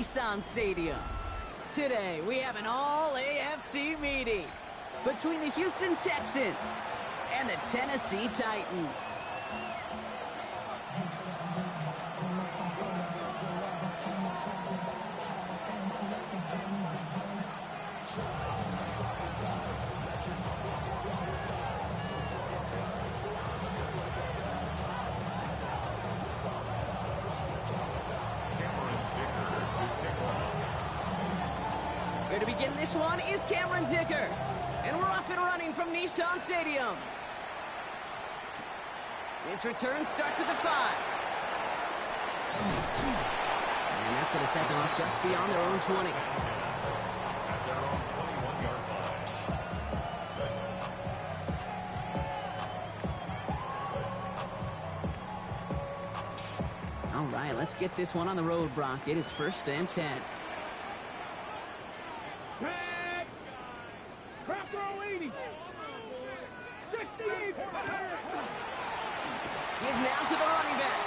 Nissan Stadium. Today, we have an all-AFC meeting between the Houston Texans and the Tennessee Titans. Here to begin this one is Cameron Dicker. And we're off and running from Nissan Stadium. This return starts at the 5. And that's going to set them up just beyond their own 20. All right, let's get this one on the road, Brock. It is 1st and 10. Give now to the running back.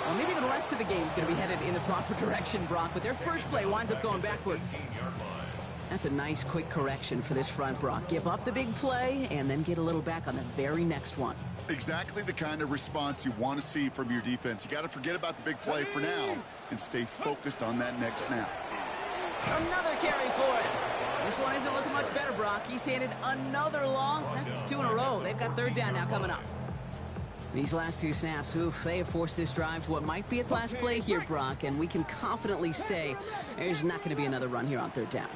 Well, maybe the rest of the game is going to be headed in the proper direction, Brock, but their first play winds up going backwards. That's a nice, quick correction for this front, Brock. Give up the big play and then get a little back on the very next one. Exactly the kind of response you want to see from your defense. You got to forget about the big play for now and stay focused on that next snap. Another carry for it. This one isn't looking much better, Brock. He's handed another loss. That's 2 in a row. They've got 3rd down now coming up. These last 2 snaps, they have forced this drive to what might be its last play here, Brock, and we can confidently say there's not going to be another run here on 3rd down.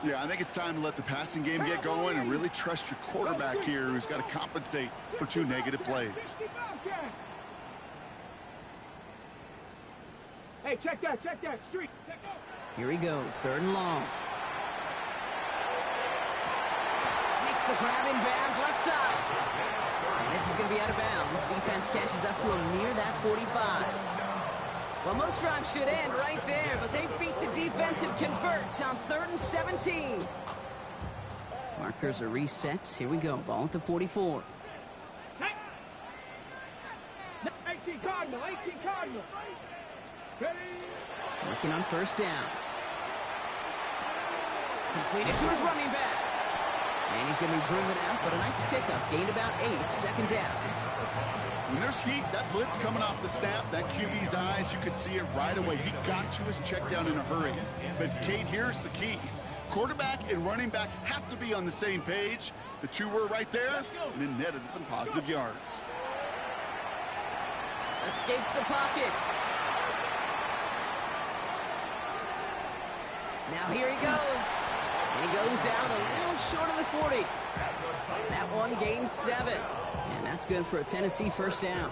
Yeah, I think it's time to let the passing game get going and really trust your quarterback here, who's got to compensate for 2 negative plays. Hey, check that, street. Here he goes, 3rd and long. Makes the grab in bounds, left side. And this is going to be out of bounds. Defense catches up to him near that 45. Well, most drives should end right there, but they beat the defense and convert on 3rd and 17. Markers are reset. Here we go. Ball at the 44. 18 Cardinal. Ready? Working on 1st down. Completed to his running back. And he's going to be driven out, but a nice pickup. Gained about 8, 2nd down. When there's heat, that blitz coming off the snap, that QB's eyes, you could see it right away. He got to his check down in a hurry. But, Kate, here's the key. Quarterback and running back have to be on the same page. The 2 were right there, and it netted some positive yards. Escapes the pocket. Now here he goes. He goes out a little short of the 40. That one gains 7. And that's good for a Tennessee 1st down.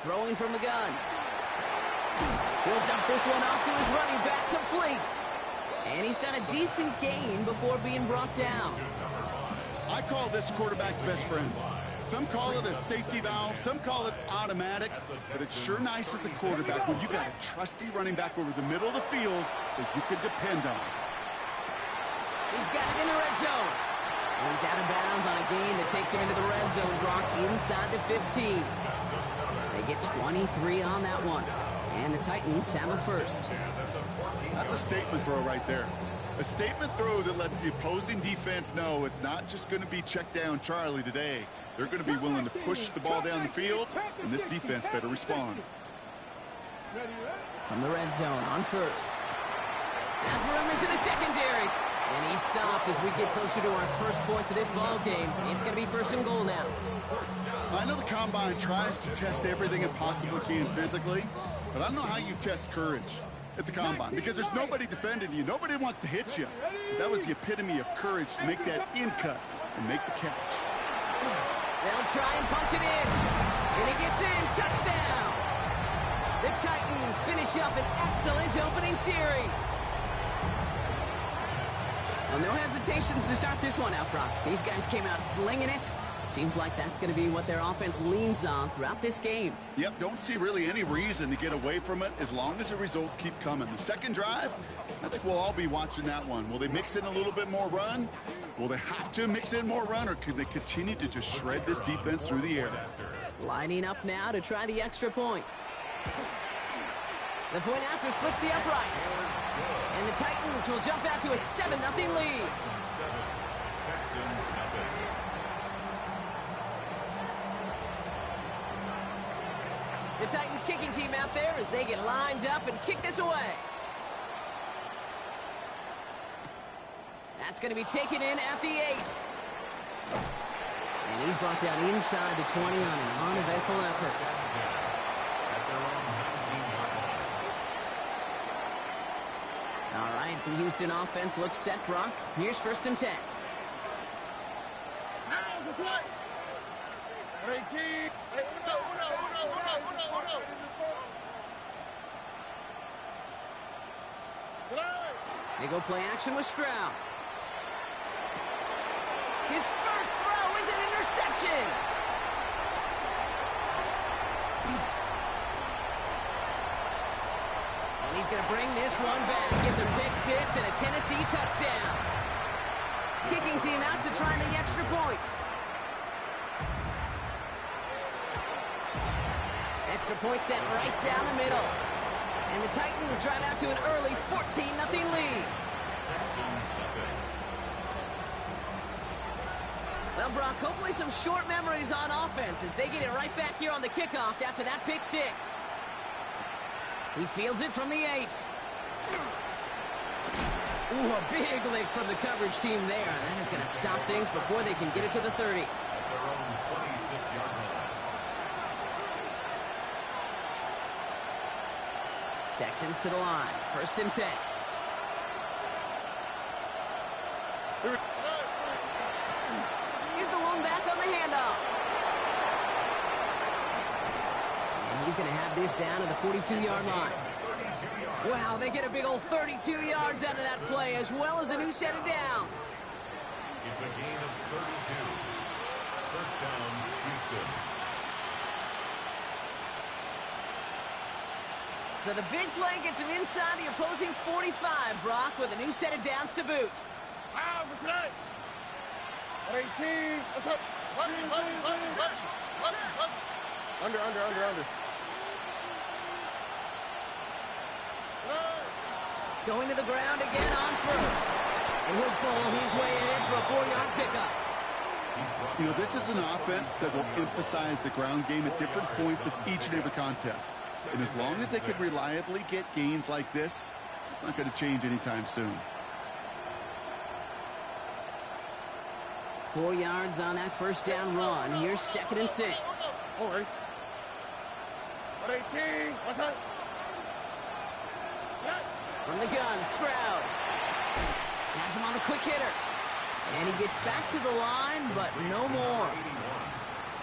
Throwing from the gun. He'll dump this one off to his running back, complete. And he's got a decent gain before being brought down. I call this quarterback's best friend. Some call it a safety valve, some call it automatic, but it's sure nice as a quarterback when you got a trusty running back over the middle of the field that you can depend on. He's got it in the red zone. And he's out of bounds on a gain that takes him into the red zone, Brock, inside the 15. They get 23 on that one. And the Titans have a 1st. That's a statement throw right there. A statement throw that lets the opposing defense know it's not just going to be check down Charlie today. They're going to be willing to push the ball down the field, and this defense better respond. From the red zone on 1st. Has room into the secondary. And he's stopped as we get closer to our 1st points of this ball game. It's going to be 1st and goal now. I know the Combine tries to test everything it possibly can physically, but I don't know how you test courage at the Combine, because there's nobody defending you. Nobody wants to hit you. That was the epitome of courage to make that in cut and make the catch. They'll try and punch it in. And he gets in. Touchdown. The Titans finish up an excellent opening series. Well, no hesitations to start this one out, Brock. These guys came out slinging it. Seems like that's going to be what their offense leans on throughout this game. Yep, don't see really any reason to get away from it as long as the results keep coming. The 2nd drive, I think we'll all be watching that one. Will they mix in a little bit more run? Will they have to mix in more run, or can they continue to just shred this defense through the air? Lining up now to try the extra point. The point after splits the uprights. And the Titans will jump out to a 7-0 lead. Texans nothing. The Titans kicking team out there as they get lined up and kick this away. That's going to be taken in at the 8. And he's brought down inside the 20 on an uneventful effort. All right, the Houston offense looks set, Brock. Here's 1st and 10. They go play action with Stroud. His first throw is an interception. And he's going to bring this one back. Gets a pick 6 and a Tennessee touchdown. Kicking team out to try the extra points. Extra point sent right down the middle. And the Titans drive out to an early 14-0 lead. Well, Brock, hopefully some short memories on offense as they get it right back here on the kickoff after that pick 6. He fields it from the 8. Ooh, a big lick from the coverage team there. That is going to stop things before they can get it to the 30. Texans to the line. 1st and 10. Here's the lone back on the handoff. And he's going to have this down to the 42-yard line. Wow, they get a big old 32 yards out of that play, as well as a new set of downs. It's a gain of 32. 1st down, Houston. So the big play gets him inside the opposing 45, Brock, with a new set of downs to boot. Under. Going to the ground again on 1st. And he'll bowl his way in for a 4-yard pickup. You know, this is an offense that will emphasize the ground game at different points of each and every contest. And as long as they can reliably get gains like this, it's not going to change anytime soon. 4 yards on that 1st down run. Here's 2nd and 6. All right. From the gun, Stroud. Has him on the quick hitter. And he gets back to the line, but no more.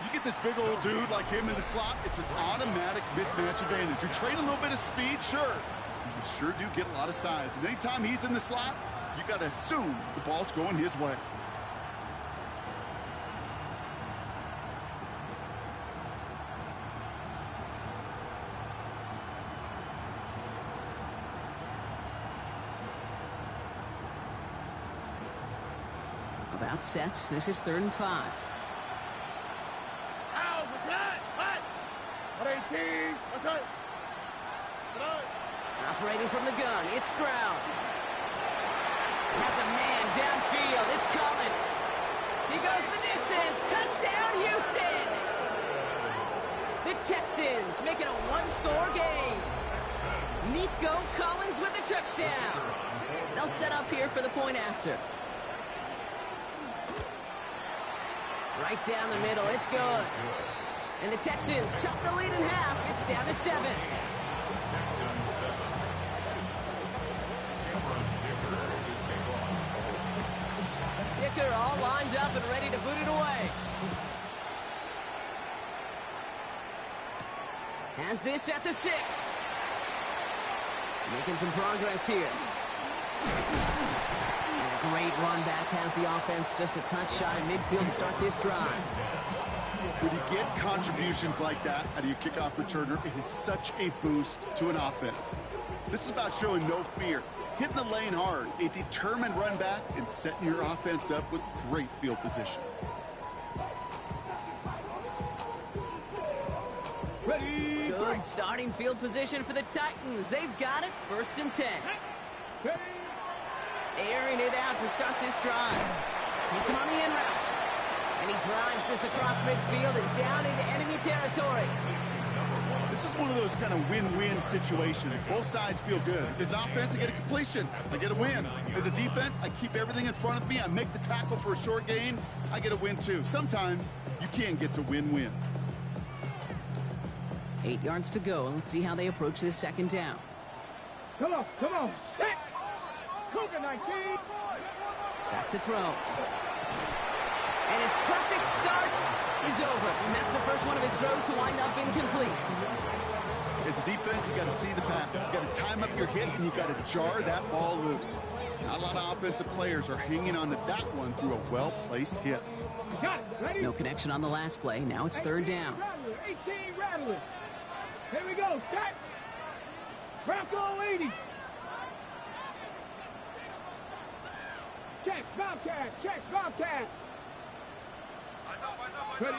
You get this big old dude like him in the slot, it's an automatic mismatch advantage. You trade a little bit of speed, sure. You sure do get a lot of size. And anytime he's in the slot, you got to assume the ball's going his way. About set. This is 3rd and 5. Operating from the gun, it's Stroud. Has a man downfield. It's Collins. He goes the distance. Touchdown, Houston. The Texans make it a 1-score game. Nico Collins with the touchdown. They'll set up here for the point after. Right down the middle, it's good. And the Texans cut the lead in half. It's down to 7. Dicker all lined up and ready to boot it away. Has this at the 6. Making some progress here. And a great run back has the offense just a touch shy of midfield to start this drive. When you get contributions like that out of your kickoff returner, it is such a boost to an offense. This is about showing no fear. hitting the lane hard, a determined run back, and setting your offense up with great field position. Good starting field position for the Titans. They've got it, 1st and 10. Airing it out to start this drive. Hits him on the in route. And he drives this across midfield and down into enemy territory. This is one of those kind of win-win situations. Both sides feel good. As an offense, I get a completion. I get a win. As a defense, I keep everything in front of me. I make the tackle for a short gain. I get a win, too. Sometimes you can get to win-win. 8 yards to go. Let's see how they approach this 2nd down. Come on. Set. Cougar 19. Back to throw. And his perfect start is over. And that's the first one of his throws to wind up incomplete. As a defense, you got to see the pass. You got to time up your hit, and you got to jar that ball loose. Not a lot of offensive players are hanging on to that one through a well-placed hit. Got it. Ready? No connection on the last play. Now it's 3rd down. 18 Rattler. Here we go. Set. Bronco 80. Check Bobcat. Ready.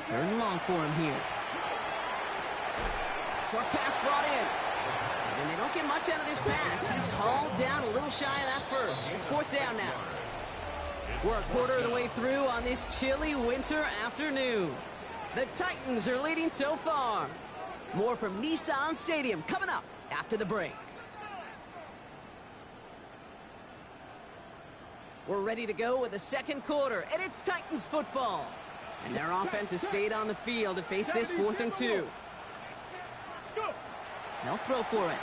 3rd and long for him here. Short pass brought in. And they don't get much out of this pass. He's hauled down a little shy of that first. It's 4th down now. We're a quarter of the way through on this chilly winter afternoon. The Titans are leading so far. More from Nissan Stadium coming up after the break. We're ready to go with the 2nd quarter, and it's Titans football. And their offense has stayed on the field to face this 4th and 2. They'll throw for it.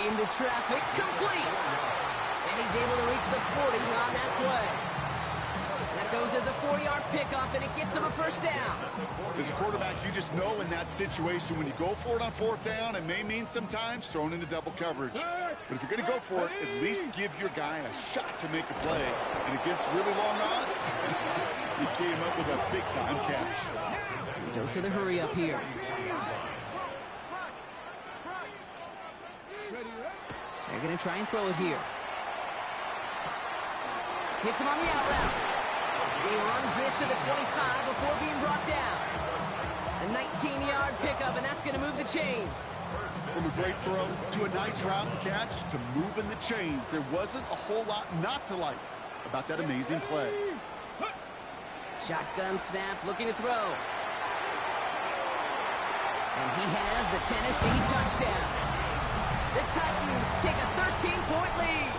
Into traffic, complete. And he's able to reach the 40 on that play. That goes as a 4-yard pickup, and it gets him a 1st down. As a quarterback, you just know in that situation, when you go for it on 4th down, it may mean sometimes thrown into double coverage. But if you're going to go for it, at least give your guy a shot to make a play. And against really long odds, he came up with a big-time catch. Dose of the hurry up here. They're going to try and throw it here. Hits him on the out route. He runs this to the 25 before being brought down. A 19-yard pickup, and that's going to move the chains. From a great throw to a nice route and catch to moving the chains, there wasn't a whole lot not to like about that amazing play. Shotgun snap, looking to throw. And he has the Tennessee touchdown. The Titans take a 13-point lead.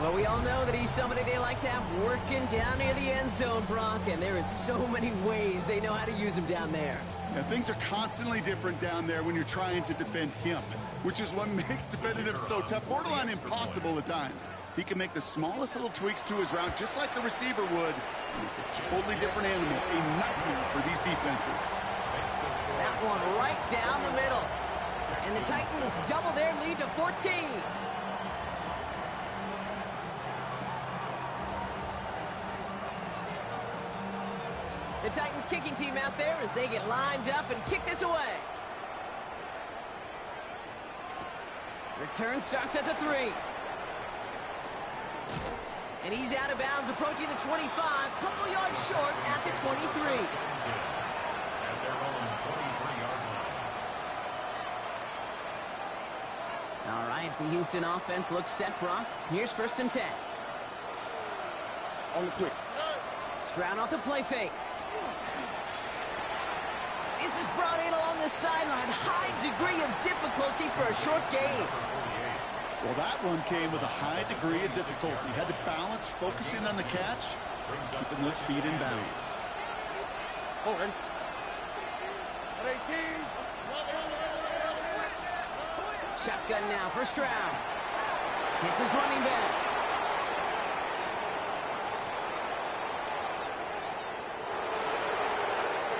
Well, we all know that he's somebody they like to have working down near the end zone, Brock, and there is so many ways they know how to use him down there. Yeah, things are constantly different down there when you're trying to defend him, which is what makes defending him so tough, borderline impossible at times. He can make the smallest little tweaks to his route just like a receiver would, and it's a totally different animal, a nightmare for these defenses. That one right down the middle. And the Titans double their lead to 14. The Titans kicking team out there as they get lined up and kick this away. Return starts at the 3. And he's out of bounds, approaching the 25, couple yards short at the 23. All right, the Houston offense looks set, Brock. Here's 1st and 10. On the quick. Stroud off the play fake. This is brought in along the sideline. High degree of difficulty for a short gain. Well, that one came with a high degree of difficulty. Had to balance, focusing on the catch, keeping those feet in bounds. Over. 18. Shotgun now for Stroud. Hits his running back.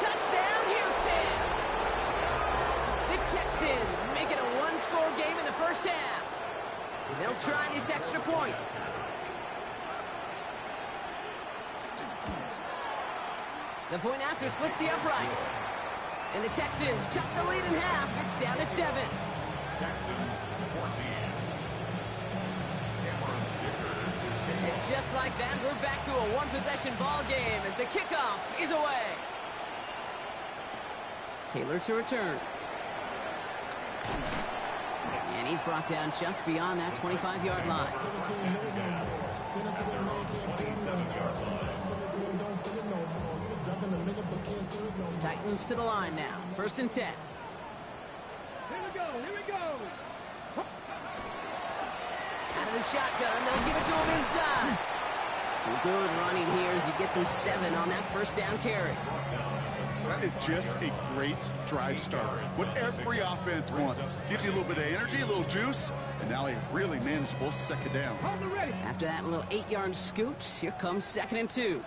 Touchdown, Houston! The Texans make it a one-score game in the first half. They'll try this extra point. The point after splits the uprights. And the Texans cut the lead in half. It's down to 7. Texans 14. And just like that, we're back to a one-possession ball game as the kickoff is away. Taylor to return. And he's brought down just beyond that 25-yard line. Titans to the line now. 1st and 10. Here we go. Here we go. Out of the shotgun, they'll give it to him inside. Some good running here as he gets him 7 on that 1st down carry. That is just a great drive starter. What every offense wants. Gives you a little bit of energy, a little juice, and now a really manageable 2nd down. Hold it ready. After that little 8-yard scoot, here comes 2nd and 2.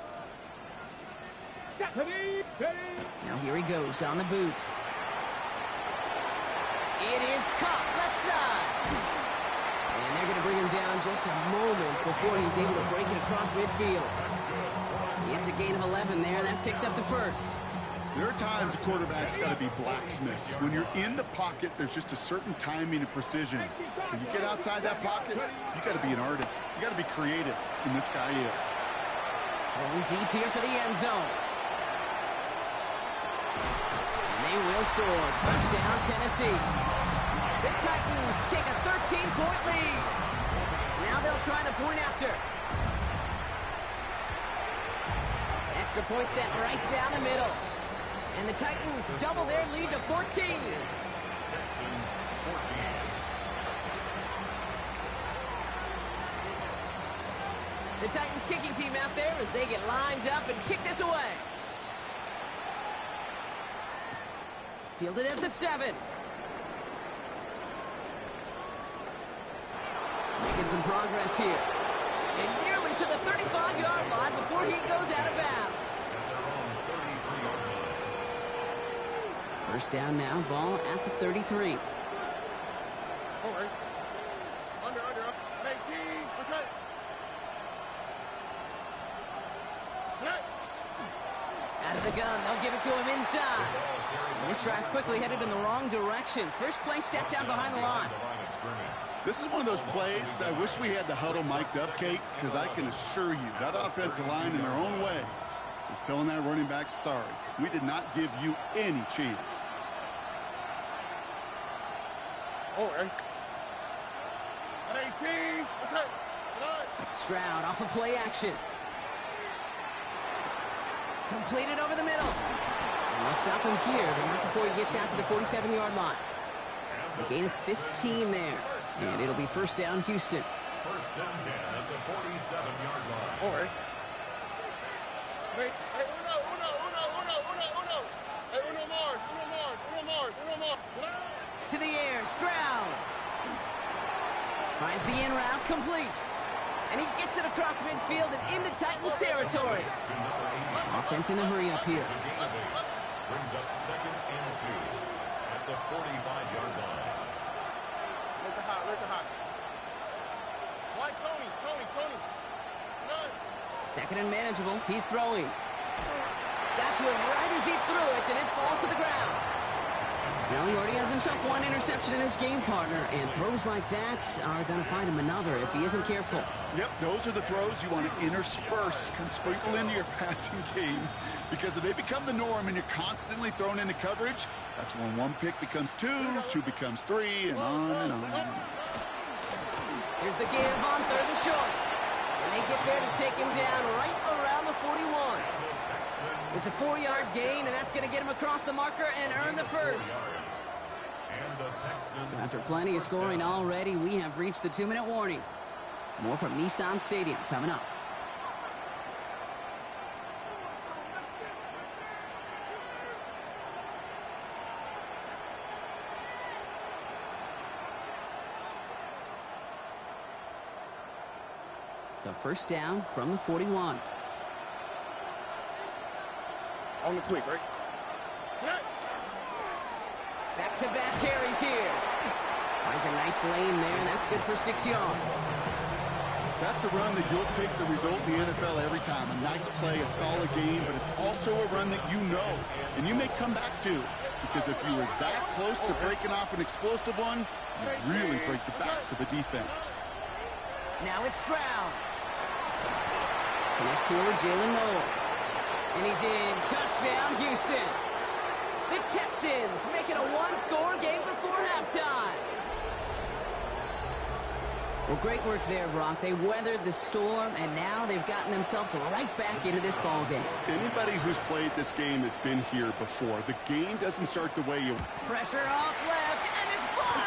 Ready. Ready. Now here he goes on the boot. It is caught left side. And they're going to bring him down just a moment before he's able to break it across midfield. It's a gain of 11 there. That picks up the 1st. There are times a quarterback's got to be blacksmiths. When you're in the pocket, there's just a certain timing and precision. When you get outside that pocket, you got to be an artist. You got to be creative, and this guy is. Going deep here for the end zone. And they will score. Touchdown, Tennessee. The Titans take a 13-point lead. Now they'll try the point after. Extra point set right down the middle. And the Titans double their lead to 14. Texans 14. The Titans kicking team out there as they get lined up and kick this away. Fielded at the 7. Making some progress here. And nearly to the 35-yard line before he goes out of bounds. 1st down now, ball at the 33. All right. Under. 18. What's that? Out of the gun, they'll give it to him inside. And this drive's quickly headed in the wrong direction. First play set down behind the line. This is one of those plays that I wish we had the huddle mic'd up, Kate, because I can assure you that offensive line in their own way is telling that running back, sorry, we did not give you any chance. All right. 18. What's that? Stroud off of play action. Completed over the middle. And they'll stop him here, but not before he gets out to the 47-yard line. A gain of 15 there. And it'll be 1st down, Houston. 1st and 10 at the 47-yard line. All right. Hey, uno more. To the air, Stroud. Finds the in route, complete. And he gets it across midfield and into Titans territory. Offense in a hurry up here. Brings up 2nd and 2 at the 45-yard line. Let the hot. Why Tony? 2nd and manageable. He's throwing. Got to him right as he threw it, and it falls to the ground. Well, he already has himself one interception in his game, partner, and throws like that are going to find him another if he isn't careful. Yep, those are the throws you want to intersperse and sprinkle into your passing game, because if they become the norm and you're constantly thrown into coverage, that's when 1 pick becomes 2, 2 becomes 3, and on and on. Here's the give on 3rd and short. And they get there to take him down right around the 41. It's a 4-yard gain, and that's going to get him across the marker and earn the 1st. So after plenty of scoring already, we have reached the 2-minute warning. More from Nissan Stadium coming up. So 1st down from the 41. On the quick, right? Back-to-back carries here. Finds a nice lane there, and that's good for 6 yards. That's a run that you'll take the result in the NFL every time. A nice play, a solid game, but it's also a run that you know, and you may come back to. Because if you were that close to breaking off an explosive one, you really break the backs of the defense. Now it's Stroud. Connects here with Jalen Noel. And he's in. Touchdown, Houston. The Texans make it a one-score game before halftime. Well, great work there, Brock. They weathered the storm, and now they've gotten themselves right back into this ball game. Anybody who's played this game has been here before. The game doesn't start the way you... Pressure off left, and it's blocked!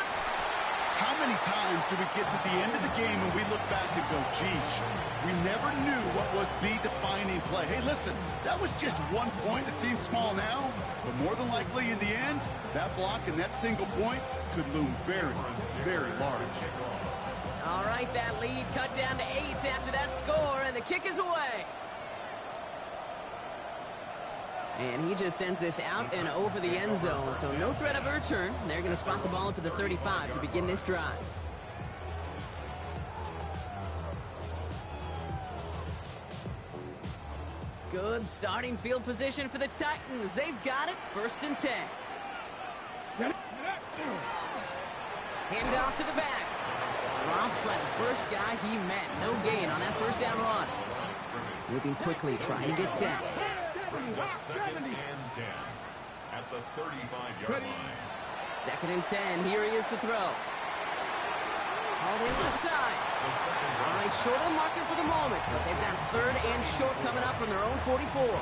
How many times do we get to the end of the game and we look back and go, geez, we never knew what was the defining play. Hey, listen, that was just 1 point. It seems small now, but more than likely in the end, that block and that single point could loom very, very large. All right, that lead cut down to 8 after that score, and the kick is away. And he just sends this out and over the end zone, so no threat of a return. They're going to spot the ball up to the 35 to begin this drive. Good starting field position for the Titans. They've got it, 1st and 10. Hand off to the back. Dropped by the first guy he met. No gain on that first down run. Moving quickly, trying to get set. Brings up 2nd and 10 at the 35-yard line. 2nd and 10. Here he is to throw. All the left side. All right, short of the marker for the moment, but they've got 3rd and short coming up from their own 44.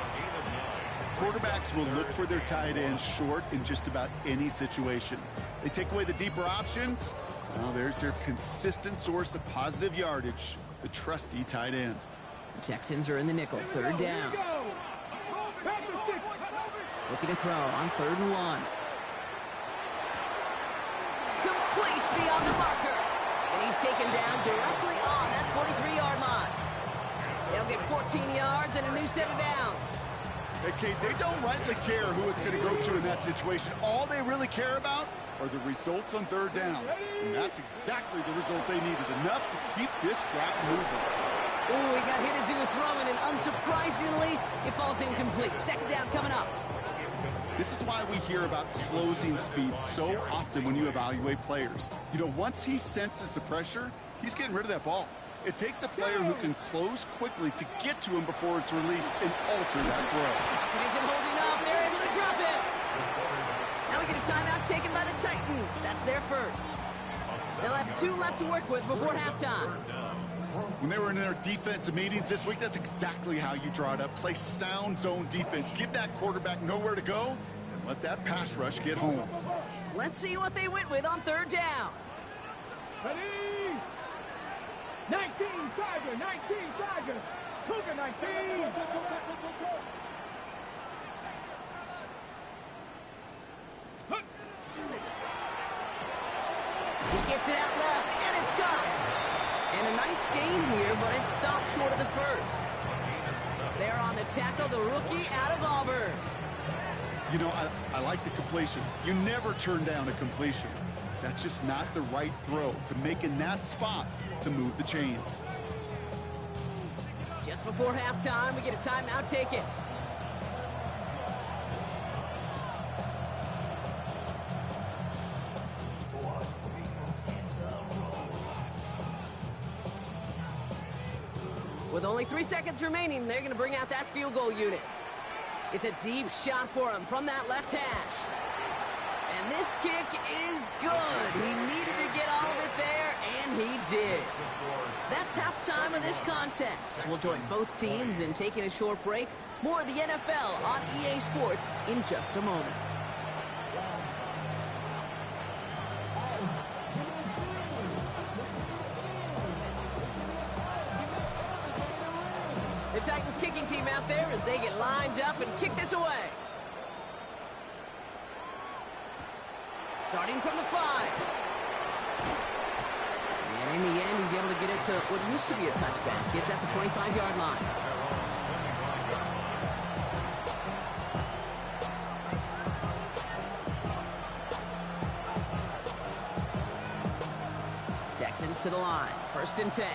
Quarterbacks will look for their tight end short in just about any situation. They take away the deeper options. Well, there's their consistent source of positive yardage, the trusty tight end. The Texans are in the nickel, 3rd down. Looking to throw on 3rd and 1. Complete beyond the marker. And he's taken down directly on that 43-yard line. They'll get 14 yards and a new set of downs. Hey, Kate, they don't rightly care who it's going to go to in that situation. All they really care about are the results on 3rd down. And that's exactly the result they needed, enough to keep this drive moving. Ooh, he got hit as he was throwing, and unsurprisingly, it falls incomplete. 2nd down coming up. This is why we hear about closing speed so often when you evaluate players. You know, once he senses the pressure, he's getting rid of that ball. It takes a player who can close quickly to get to him before it's released and alter that throw. Pocket isn't holding up. They're able to drop it. Now we get a timeout taken by the Titans. That's their first. They'll have 2 left to work with before halftime. When they were in their defensive meetings this week, that's exactly how you draw it up. Play sound zone defense. Give that quarterback nowhere to go and let that pass rush get home. Let's see what they went with on 3rd down. Ready? 19 Tiger, 19 Tiger, Cougar 19. He gets it out left, and it's caught. And a nice gain here, but it's stopped short of the first. They're on the tackle, the rookie out of Auburn. You know, I like the completion. You never turn down a completion. That's just not the right throw to make in that spot to move the chains. Just before halftime, we get a timeout taken. With only 3 seconds remaining, they're going to bring out that field goal unit. It's a deep shot for him from that left hash. And this kick is good. He needed to get all of it there, and he did. That's halftime of this contest. We'll join both teams in taking a short break. More of the NFL on EA Sports in just a moment. The Titans kicking team out there as they get lined up and kick this away. Starting from the 5. And in the end, he's able to get it to what used to be a touchback. It's at the 25-yard line. Texans to the line. 1st and 10.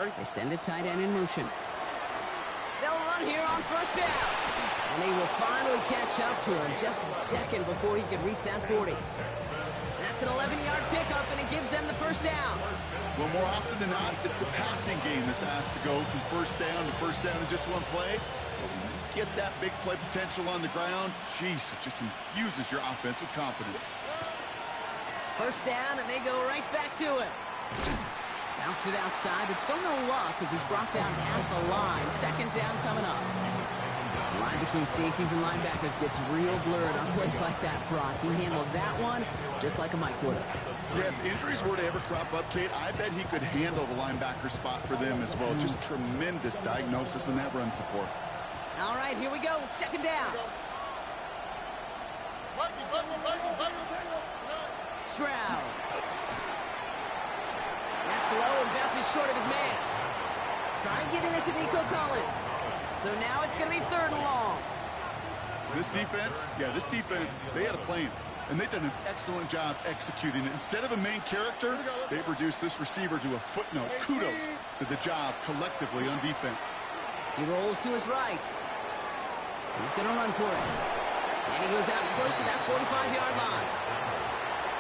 Hurry. They send a tight end in motion. They'll run here on first down. And they will finally catch up to him just a second before he can reach that 40. That's an 11-yard pickup, and it gives them the first down. Well, more often than not, it's the passing game that's asked to go from first down in just one play. But when you get that big play potential on the ground, geez, it just infuses your offense with confidence. First down, and they go right back to it. Bounced it outside, but still no luck as he's brought down at the line. Second down coming up. The line between safeties and linebackers gets real blurred on plays like that, Brock. He handled that one just like a Mike would have. Yeah, if injuries were to ever crop up, Kate, I bet he could handle the linebacker spot for them as well. Just tremendous diagnosis in that run support. All right, here we go. Second down. Stroud. That's low and bounces short of his man. Try getting it to Nico Collins. So now it's going to be third and long. This defense, they had a plan. And they've done an excellent job executing it. Instead of a main character, they've reduced this receiver to a footnote. Kudos to the job collectively on defense. He rolls to his right. He's going to run for it. And he goes out close to that 45-yard line.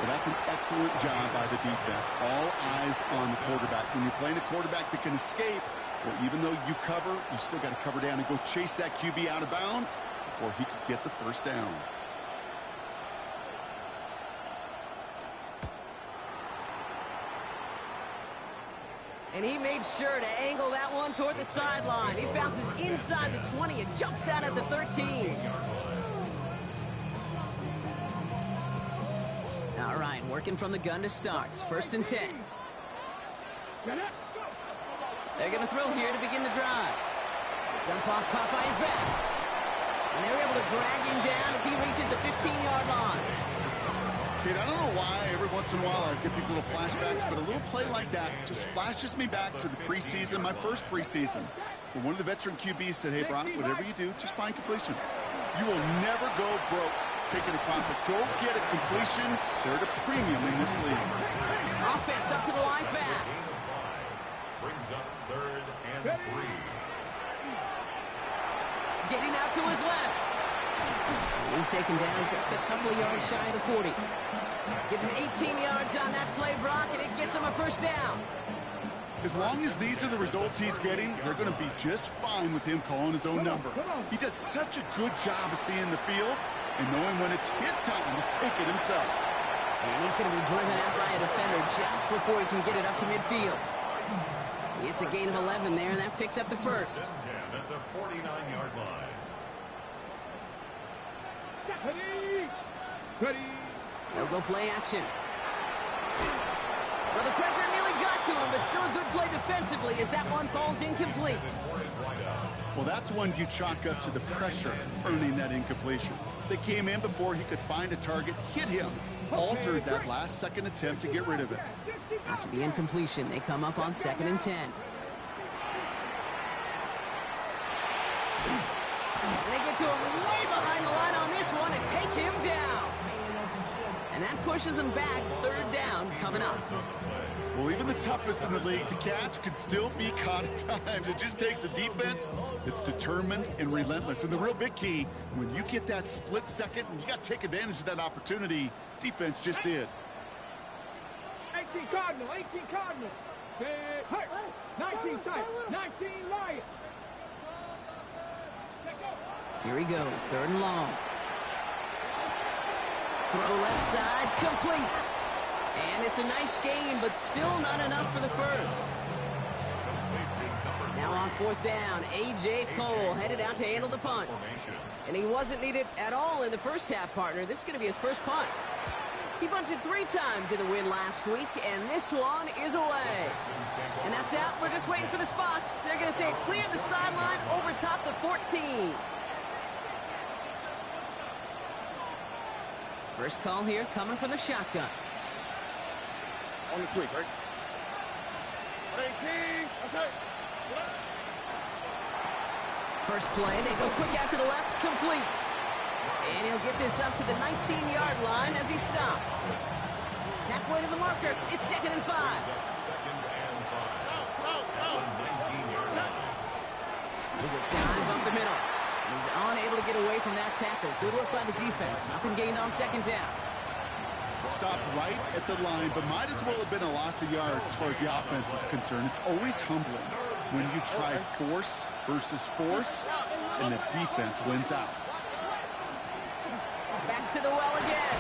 Well, that's an excellent job by the defense. All eyes on the quarterback. When you're playing a quarterback that can escape, well, even though you cover, you still got to cover down and go chase that QB out of bounds before he could get the first down. And he made sure to angle that one toward the sideline. It bounces inside the 20 and jumps out at the 13. All right, working from the gun to start. First and 10. They're going to throw here to begin the drive. Dump off caught by his back. And they're able to drag him down as he reaches the 15-yard line. Kate, I don't know why every once in a while I get these little flashbacks, but a little play like that just flashes me back to the preseason, my first preseason. When one of the veteran QBs said, hey, Brock, whatever you do, just find completions. You will never go broke taking a profit. Go get a completion. They're at a premium in this league. Offense up to the line fast. Brings up third and 3. Getting out to his left. He's taken down just a couple of yards shy of the 40. Give him 18 yards on that play, Brock, and it gets him a first down. As long as these are the results he's getting, they're going to be just fine with him calling his own number. He does such a good job of seeing the field and knowing when it's his time to take it himself. And he's going to be driven out by a defender just before he can get it up to midfield. It's a gain of 11 there, and that picks up the first. 10 at the 49-yard line. They'll go play action. Well, the pressure nearly got to him, but still a good play defensively as that one falls incomplete. Well, that's one you chalk up to the pressure earning that incompletion. They came in before he could find a target, hit him, altered that last-second attempt to get rid of it. After the incompletion, they come up on 2nd and 10. And they get to him way behind the line on this one and take him down. And that pushes them back. Third down coming up. Well, even the toughest in the league to catch could still be caught at times. It just takes a defense that's determined and relentless. And the real big key, when you get that split second, you got to take advantage of that opportunity. Defense just did. 18 Cardinal, 18 Cardinal. 19 tight, 19 Lion. Here he goes, 3rd and long. Throw left side, complete. And it's a nice gain, but still not enough for the first. Now on 4th down, A.J. Cole headed out to handle the punt. And he wasn't needed at all in the first half, partner. This is going to be his first punt. He punted 3 times in the win last week, and this one is away. And that's out. We're just waiting for the spot. They're going to say it cleared the sideline over top the 14. First call here coming from the shotgun. On the quick, right? 18. Okay. First play, they go quick out to the left, complete. And he'll get this up to the 19-yard line as he stopped. Halfway to the marker, it's 2nd and 5. throws a dive up the middle. He's unable to get away from that tackle. Good work by the defense. Nothing gained on second down. Stopped right at the line, but might as well have been a loss of yards as far as the offense is concerned. It's always humbling when you try force versus force, and the defense wins out. Back to the well again.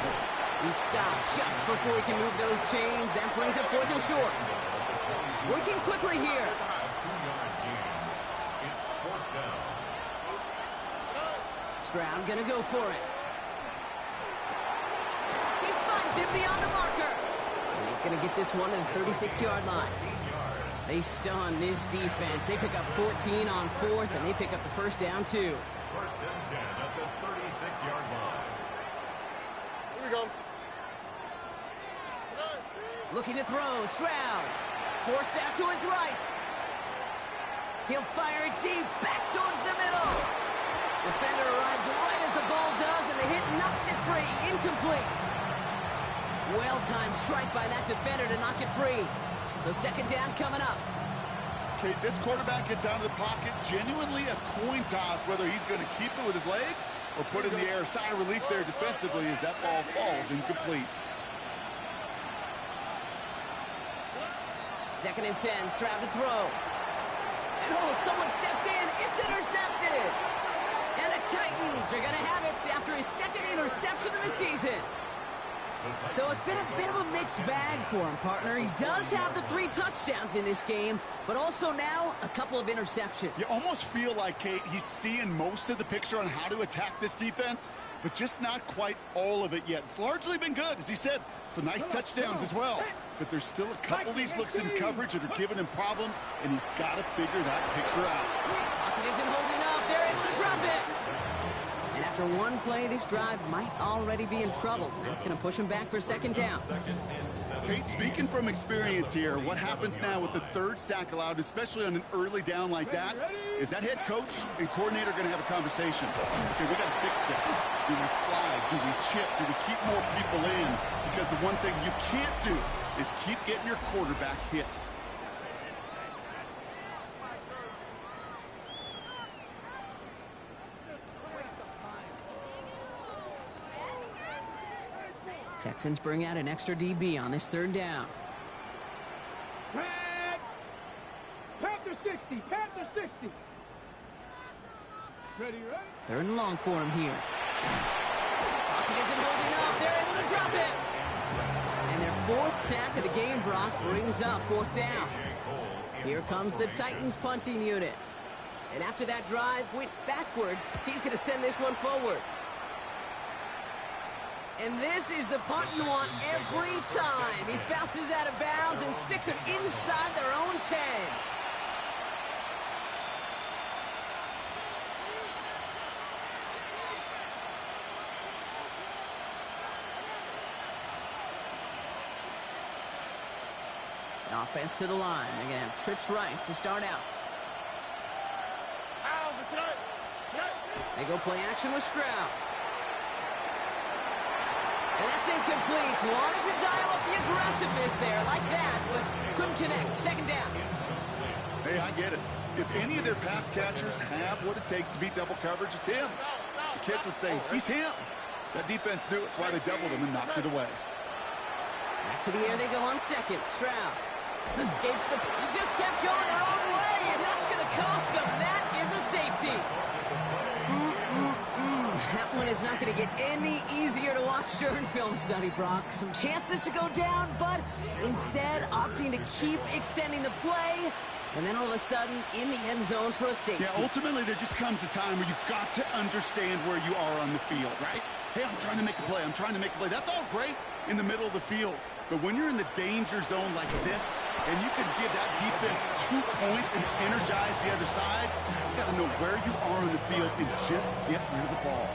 He stopped just before he can move those chains. That brings up 4th and short. Working quickly here. It's 4th down. Stroud gonna go for it. He finds him beyond the marker. And he's gonna get this one to the 36-yard line. They stun this defense. They pick up 14 on 4th, and they pick up the first down, too. 1st and 10 at the 36-yard line. Here we go. Looking to throw. Stroud. Forced out to his right. He'll fire it deep back towards the middle. Defender arrives right as the ball does, and the hit knocks it free. Incomplete. Well-timed strike by that defender to knock it free. So second down coming up. Okay, this quarterback gets out of the pocket. Genuinely a coin toss whether he's going to keep it with his legs or put it in the air. Sigh of relief there defensively as that ball falls incomplete. 2nd and 10. Stroud to throw. And someone stepped in. It's intercepted. And the Titans are going to have it after his 2nd interception of the season. So it's been a bit of a mixed bag for him, partner. He does have the 3 touchdowns in this game, but also now a couple of interceptions. You almost feel like, Kate, he's seeing most of the picture on how to attack this defense, but just not quite all of it yet. It's largely been good, as he said. Some nice touchdowns as well. But there's still a couple of these looks in coverage that are giving him problems, and he's got to figure that picture out. Pocket isn't holding up. They're able to drop it. And after one play, this drive might already be in trouble. That's going to push him back for second down. Kate, speaking from experience here, what happens now with the 3rd sack allowed, especially on an early down like that, is that head coach and coordinator going to have a conversation. Okay, we got to fix this. Do we slide? Do we chip? Do we keep more people in? Because the one thing you can't do is keep getting your quarterback hit. Texans bring out an extra DB on this 3rd down. Panther 60. Panther 60. Ready, right? 3rd and long for him here. Pocket isn't holding up. They're able to drop it. And their 4th sack of the game, Brock, brings up 4th down. Here comes the Titans punting unit. And after that drive went backwards, he's going to send this one forward. And this is the punt you want every time. He bounces out of bounds and sticks it inside their own 10. The offense to the line. They're going to have trips right to start out. They go play action with Stroud. And that's incomplete. Wanted to dial up the aggressiveness there like that, but couldn't connect. Second down. Hey, I get it. If any of their pass catchers have what it takes to beat double coverage, it's him. The kids would say, he's him. That defense knew it. That's why they doubled him and knocked it away. Back to the air they go on second. Stroud escapes the... He just kept going their own way, and that's going to cost them. That is a safety. That one is not going to get any easier to watch during film study, Brock. Some chances to go down, but instead opting to keep extending the play, and then all of a sudden in the end zone for a safety. Yeah, ultimately there just comes a time where you've got to understand where you are on the field, right? Hey, I'm trying to make a play. I'm trying to make a play. That's all great in the middle of the field. But when you're in the danger zone like this, and you can give that defense 2 points and energize the other side, you got to know where you are on the field and just get rid of the ball.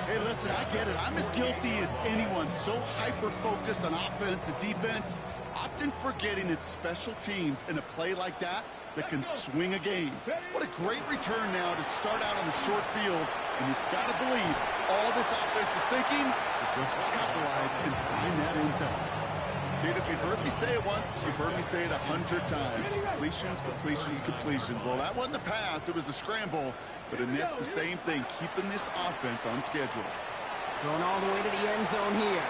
Hey, listen, I get it. I'm as guilty as anyone. So hyper-focused on offense and defense, often forgetting it's special teams in a play like that that can swing a game. What a great return now to start out on the short field. And you've got to believe all this offense is thinking is let's capitalize and find that end zone. Kate, if you've heard me say it once, you've heard me say it 100 times. Completions, completions, completions. Well, that wasn't a pass. It was a scramble. But it's the same thing, keeping this offense on schedule. Going all the way to the end zone here.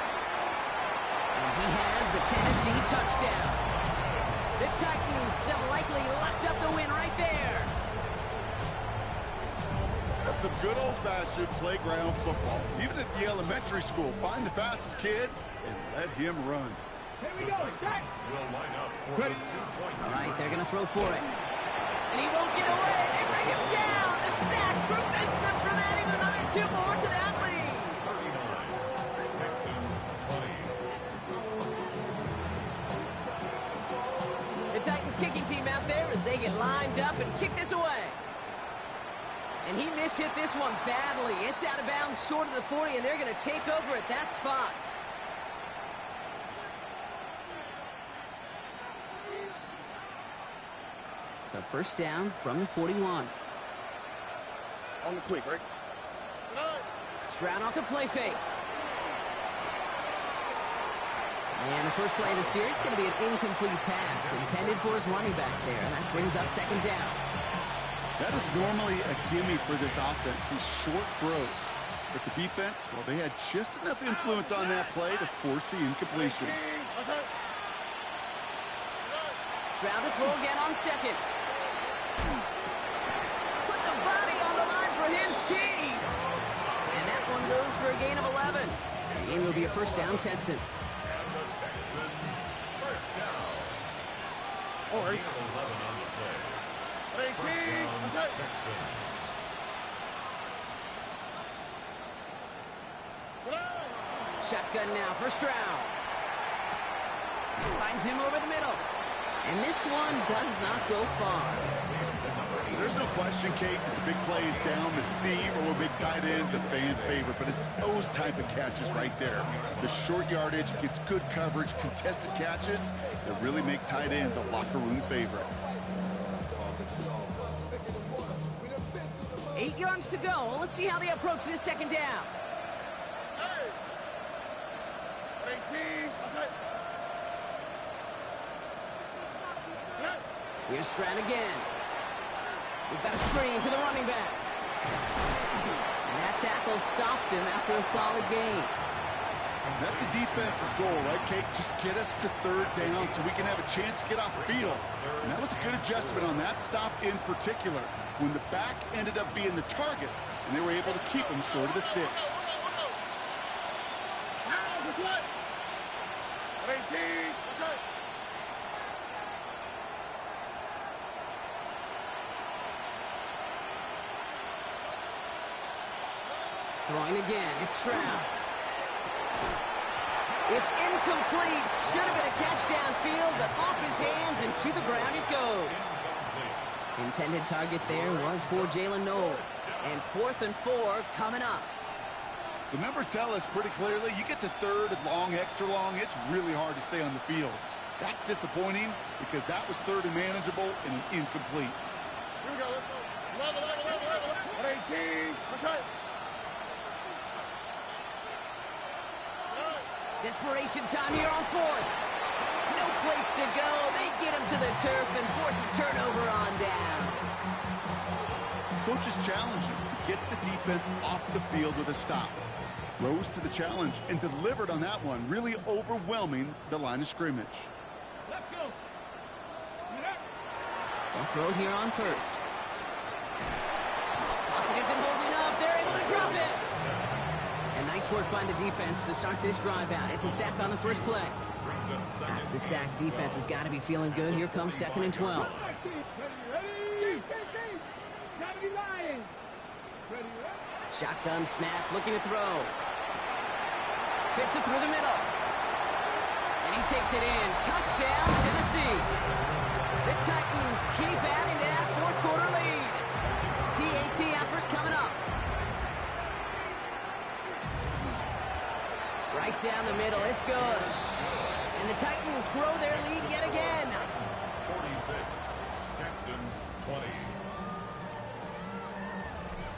And he has the Tennessee touchdown. The Titans have likely locked up the win right there. That's some good old-fashioned playground football. Even at the elementary school, find the fastest kid and let him run. Here we go. Titans will line up for the 2-point. All right, they're going to throw for it. And he won't get away. They bring him down. The sack prevents them from adding another 2 more to that lead. 39. Texans 20. The Titans kicking team out there as they get lined up and kick this away. And he mishit this one badly. It's out of bounds short of the 40, and they're going to take over at that spot. So first down from the 41. On the quick, right? Stroud off the play fake. And the first play of the series is going to be an incomplete pass intended for his running back there. And that brings up second down. That is normally a gimme for this offense, these short throws. But the defense, well, they had just enough influence on that play to force the incompletion. Stroud to throw again on second. Put the body on the line for his team. And that one goes for a gain of 11. The game will be a first down, Texans. And the Texans first down. All right. Gain of 11 on the play. First down, Texans. Shotgun now for Stroud. Finds him over the middle. And this one does not go far. There's no question, Kate, the big plays down the seam or big tight ends a fan favorite, but it's those type of catches right there. The short yardage, gets good coverage, contested catches that really make tight ends a locker room favorite. 8 yards to go. Well, let's see how they approach this second down. Here's Stroud again. We've got a screen to the running back. And that tackle stops him after a solid gain. That's a defense's goal, right, Kate? Just get us to third down so we can have a chance to get off the field. And that was a good adjustment on that stop in particular, when the back ended up being the target, and they were able to keep him short of the sticks. Throwing again, it's Stroud. It's incomplete. Should have been a catch downfield, but off his hands and to the ground it goes. Intended target there was for Jalen Noel. And 4th and 4 coming up. The numbers tell us pretty clearly, you get to third and long, extra long, it's really hard to stay on the field. That's disappointing because that was third and manageable and an incomplete. Here we go. Let's go. Level. 18. That's right. Desperation time here on 4th. No place to go. They get him to the turf and force a turnover on downs. Coach is challenging to get the defense off the field with a stop. Rose to the challenge and delivered on that one, really overwhelming the line of scrimmage. Let's go. They'll throw here on first. Pocket isn't holding up. They're able to drop it. And nice work by the defense to start this drive out. It's a sack on the first play. After the sack, defense has got to be feeling good. Here comes 2nd and 12. Ready? Gotta be lying. Ready? Shotgun snap, looking to throw. Fits it through the middle. And he takes it in. Touchdown, Tennessee. The Titans keep adding to that 4th quarter lead. PAT effort coming up. Right down the middle, it's good. And the Titans grow their lead yet again. 46, Texans 20.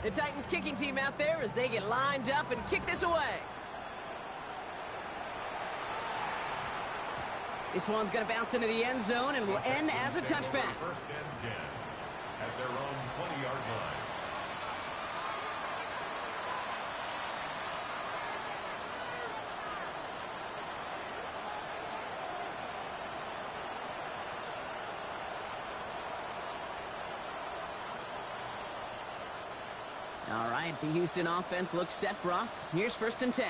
The Titans kicking team out there as they get lined up and kick this away. This one's going to bounce into the end zone and will end as a touchback. First and 10 at their own 20-yard line. All right, the Houston offense looks set, Brock. Here's first and 10.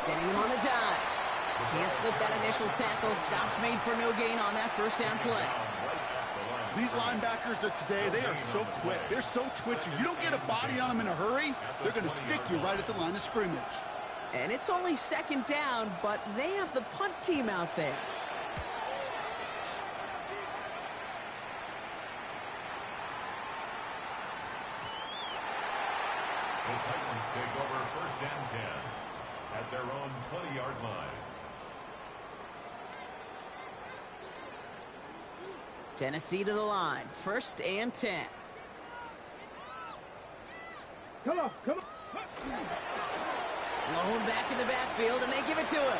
Sending him on the dive. Can't slip that initial tackle. Stops made for no gain on that first down play. These linebackers of today, they are so quick. They're so twitchy. You don't get a body on them in a hurry, they're going to stick you right at the line of scrimmage. And it's only second down, but they have the punt team out there. The Titans take over first and 10 at their own 20-yard line. Tennessee to the line. First and 10. Come on, come on. Blown back in the backfield, and they give it to him.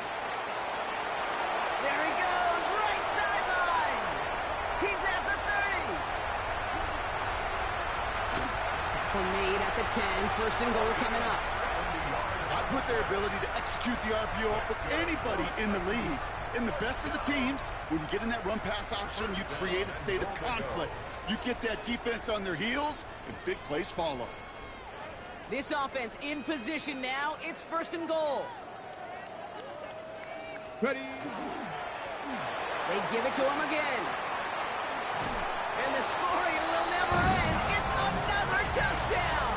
There he goes, right sideline. He's at the 30. Tackle made at the 10. First and goal coming up. I put their ability to execute the RPO up with anybody in the league. In the best of the teams, when you get in that run-pass option, you create a state of conflict. You get that defense on their heels, and big plays follow. This offense in position now. It's first and goal. Ready. They give it to him again. And the scoring will never end. It's another touchdown.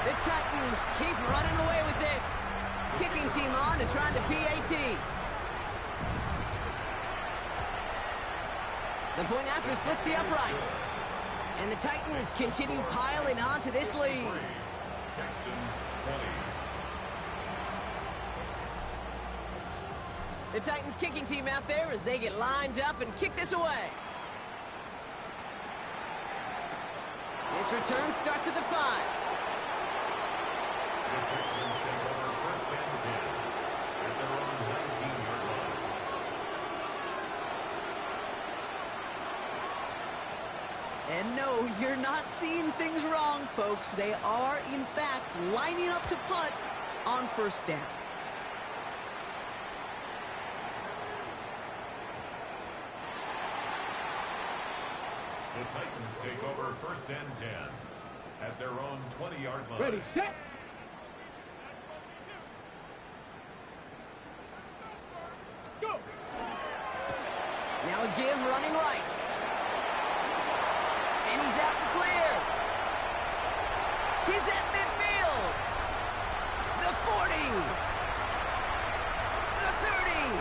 The Titans keep running away with this. Kicking team on to try the PAT. The point after splits the uprights. And the Titans continue piling on to this lead. Texans 20. The Titans kicking team out there as they get lined up and kick this away. This return starts at the 5. The Texans take over first and 10 at their own 19-yard line. And no, you're not seeing things wrong, folks. They are, in fact, lining up to punt on first down. The Titans take over first and 10 at their own 20-yard line. Ready, set. Go. Now a give running right. And he's out and clear. He's at midfield. The 40. The 30.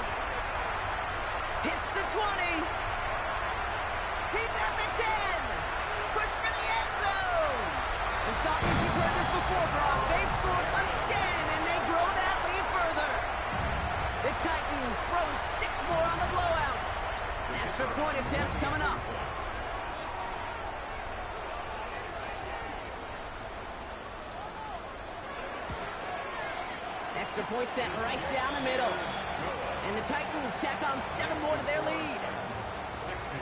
Hits the 20. He's at the 10. Push for the end zone. And stop me if you've heard this before, Brock. They've scored again, and they grow that lead further. The Titans throwing 6 more on the blowout. An extra point attempt coming up. Extra point set right down the middle. And the Titans tack on 7 more to their lead. 60.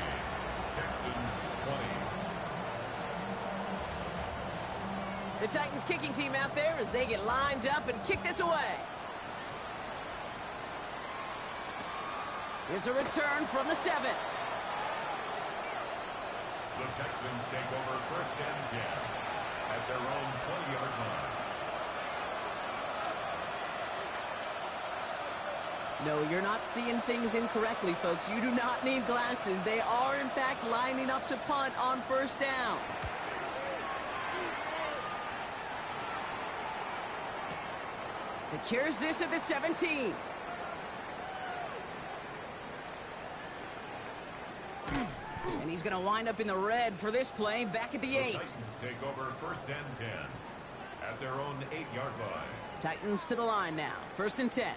Texans 20. The Titans kicking team out there as they get lined up and kick this away. Here's a return from the 7. The Texans take over first and 10 at their own 20-yard line. No, you're not seeing things incorrectly, folks. You do not need glasses. They are, in fact, lining up to punt on first down. Secures this at the 17. And he's going to wind up in the red for this play, back at the 8. The Titans take over first and 10 at their own 8-yard line. Titans to the line now. First and 10.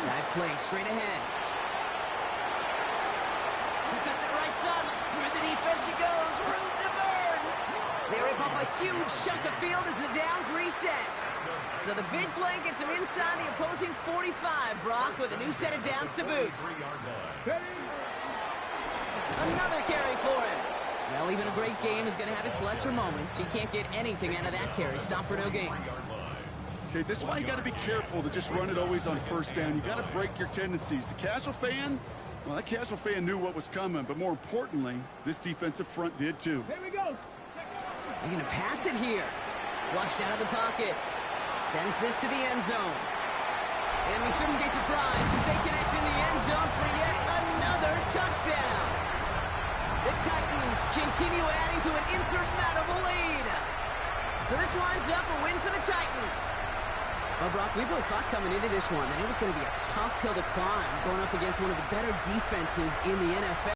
Dive play straight ahead. He cuts it right side. Through the defense he goes. Room to burn. They rip off a huge chunk of field as the downs reset. So the big play gets him inside the opposing 45, Brock, with a new set of downs to boot. Another carry for him. Well, even a great game is going to have its lesser moments. He can't get anything out of that carry. Stop for no gain. Okay, this is why you got to be careful to just run it always on first down. You got to break your tendencies. The casual fan, well, that casual fan knew what was coming, but more importantly, this defensive front did too. Here we go. They're going to pass it here. Flushed out of the pocket. Sends this to the end zone. And we shouldn't be surprised as they connect in the end zone for yet another touchdown. The Titans continue adding to an insurmountable lead. So this winds up a win for the Titans. Well, Brock, we both thought coming into this one that it was going to be a tough hill to climb going up against one of the better defenses in the NFL.